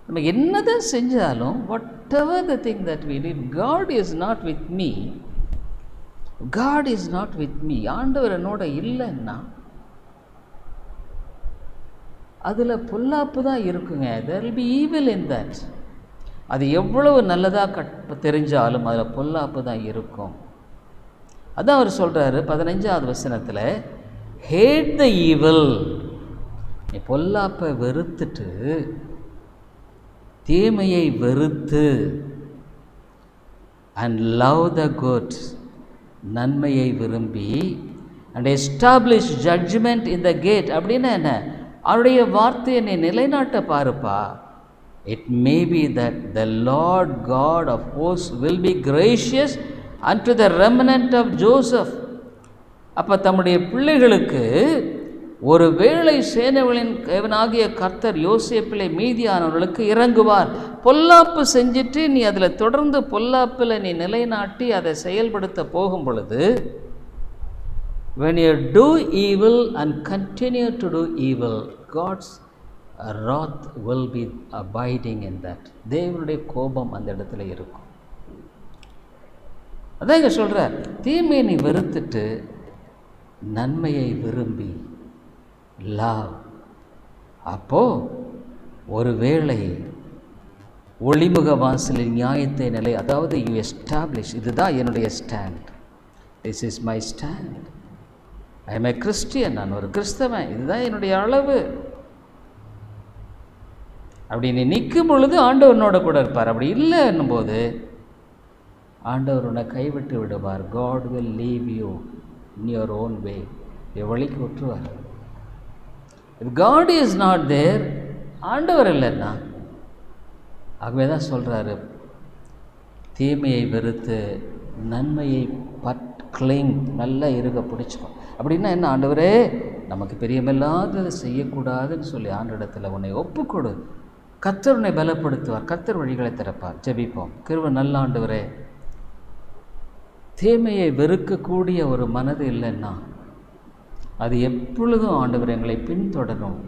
நம்ம என்னதான் செஞ்சாலும், whatever the thing that we did, God is not with me. God is not with me. ஆண்டவர் என்னோட இல்லைன்னா அதில் பொல்லாப்பு தான் இருக்குங்க. there will be evil in that. அது எவ்வளவு நல்லதாக தெரிஞ்சாலும் அதில் பொல்லாப்பு தான் இருக்கும். அதான் அவர் சொல்கிறாரு 15வது வசனத்தில், hate the evil. நீ பொல்லாப்பை வெறுத்துட்டு, தீமையை வெறுத்து, and love the good, நன்மையை விரும்பி, and establish judgment in the gate. அப்படின்னா என்ன? அவருடைய வார்த்தையை நீ நிலைநாட்ட பாருப்பா. It may be that the Lord God of hosts will be gracious unto the remnant of Joseph. அப்போ தம்முடைய பிள்ளைகளுக்கு ஒருவேளை சேனைகளின் தேவனாகிய கர்த்தர் யோசேப்பிலே மீதியானவர்களுக்கு இறங்குவார். பொல்லாப்பு செஞ்சுட்டு நீ அதில் தொடர்ந்து பொல்லாப்பில் நீ நிலைநாட்டி அதை செயல்படுத்த போகும் பொழுது, when you do evil and continue to do evil, God's wrath will be abiding in that. தேவனுடைய கோபம் அந்த இடத்துல இருக்கும். அதான் இங்கே சொல்கிறார், தீமையை நீ வெறுத்துட்டு நன்மையை விரும்பி, love. அப்போது ஒருவேளை ஒளிமுக வாசலில் நியாயத்தை நிலை, அதாவது you establish, இதுதான் என்னுடைய stand, this is my stand, I am a Christian, நான் ஒரு கிறிஸ்தவன், இதுதான் என்னுடைய அளவு. அப்படி நீ நிற்கும் பொழுது ஆண்டவனோட கூட இருப்பார். அப்படி இல்லை என்னும்போது ஆண்டவர் உன்னை கைவிட்டு விடுவார். God will leave you in your own way. வழிக்கு விட்டுருவார். if God is not there, ஆண்டவர் இல்லைன்னா, ஆகவே தான் சொல்கிறாரு, தீமையை வெறுத்து நன்மையை கிளிங், நல்லா இருக்க பிடிச்சிக்கும். அப்படின்னா என்ன? ஆண்டவரே நமக்கு பிரியமில்லாததை செய்யக்கூடாதுன்னு சொல்லி ஆண்டவரிடத்தில் உன்னை ஒப்புக்கொடு. கர்த்தர் உன்னை பலப்படுத்துவார், கர்த்தர் வழிகளை திறப்பார். ஜெபிப்போம். கிருபை நல்ல ஆண்டவரே, தீமையை வெறுக்கக்கூடிய ஒரு மனது இல்லைன்னா அது எப்பொழுதும் ஆண்டவர் எங்களை பின்தொடரும்.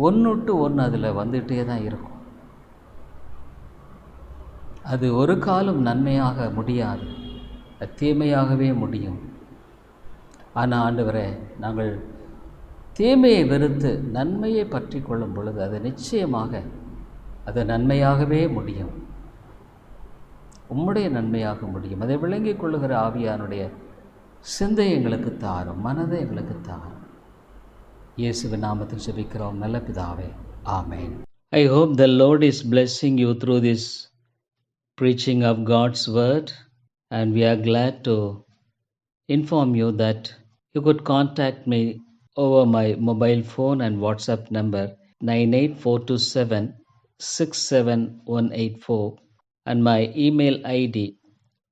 ஒன்றுட்டு ஒன்று அதில் வந்துகிட்டே தான் இருக்கும். அது ஒரு காலம் நன்மையாக முடியாது, அது தீமையாகவே முடியும். ஆனால் ஆண்டவரே, நாங்கள் தீமையை வெறுத்து நன்மையை பற்றி கொள்ளும் பொழுது அது நிச்சயமாக அது நன்மையாகவே முடியும், உம்முடைய நன்மையாக முடியும். அதை விளங்கிக் கொள்ளுகிற ஆவியானுடைய சிந்தை எங்களுக்கு தாரும், மனதை எங்களுக்கு தாரும். இயேசுவின் நாமத்தில் ஜெபிக்கிறோம் நல்ல பிதாவே, ஆமென். I hope the Lord is blessing you through this preaching of God's word, and we are glad to inform you that you could contact me over my mobile phone and WhatsApp number 98427-67184 and my email ID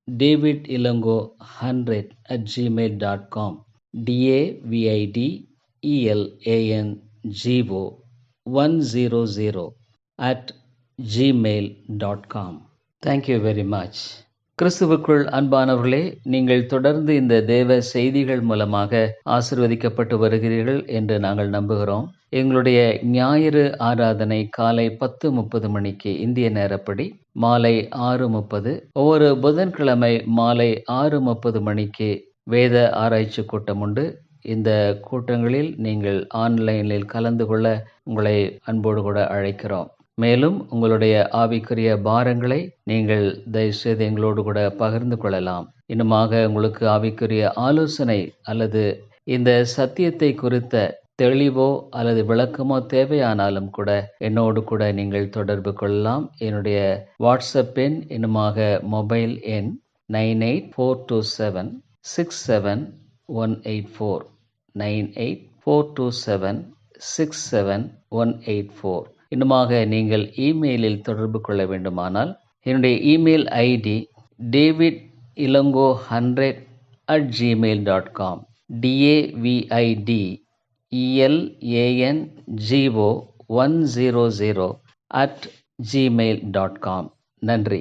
davidilongo100@gmail.com, davidilongo100@gmail.com. Thank you very much. கிறிஸ்துவுக்குள் அன்பானவர்களே, நீங்கள் தொடர்ந்து இந்த தேவ செய்திகள் மூலமாக ஆசீர்வதிக்கப்பட்டு வருகிறீர்கள் என்று நாங்கள் நம்புகிறோம். எங்களுடைய ஞாயிறு ஆராதனை காலை 10:30 மணிக்கு இந்திய நேரப்படி, மாலை 6:30, ஒவ்வொரு புதன்கிழமை மாலை 6:30 மணிக்கு வேத ஆராய்ச்சி கூட்டம் உண்டு. இந்த கூட்டங்களில் நீங்கள் ஆன்லைனில் கலந்து கொள்ள உங்களை அன்போடு கூட அழைக்கிறோம். மேலும் உங்களுடைய ஆவிக்குரிய பாரங்களை நீங்கள் தயவுசெய்து எங்களோடு கூட பகிர்ந்து கொள்ளலாம். இன்னுமாக உங்களுக்கு ஆவிக்குரிய ஆலோசனை அல்லது இந்த சத்தியத்தை குறித்த தெளிவோ அல்லது விளக்கமோ தேவையானாலும் கூட என்னோடு கூட நீங்கள் தொடர்பு கொள்ளலாம். என்னுடைய வாட்ஸ்அப் எண், இன்னுமாக மொபைல் எண் 9842767184 9842767184. இன்னுமாக நீங்கள் இமெயிலில் தொடர்பு கொள்ள வேண்டுமானால் என்னுடைய இமெயில் ஐடி davidilongo100@gmail.com, davidELANGO100@gmail.com. நன்றி.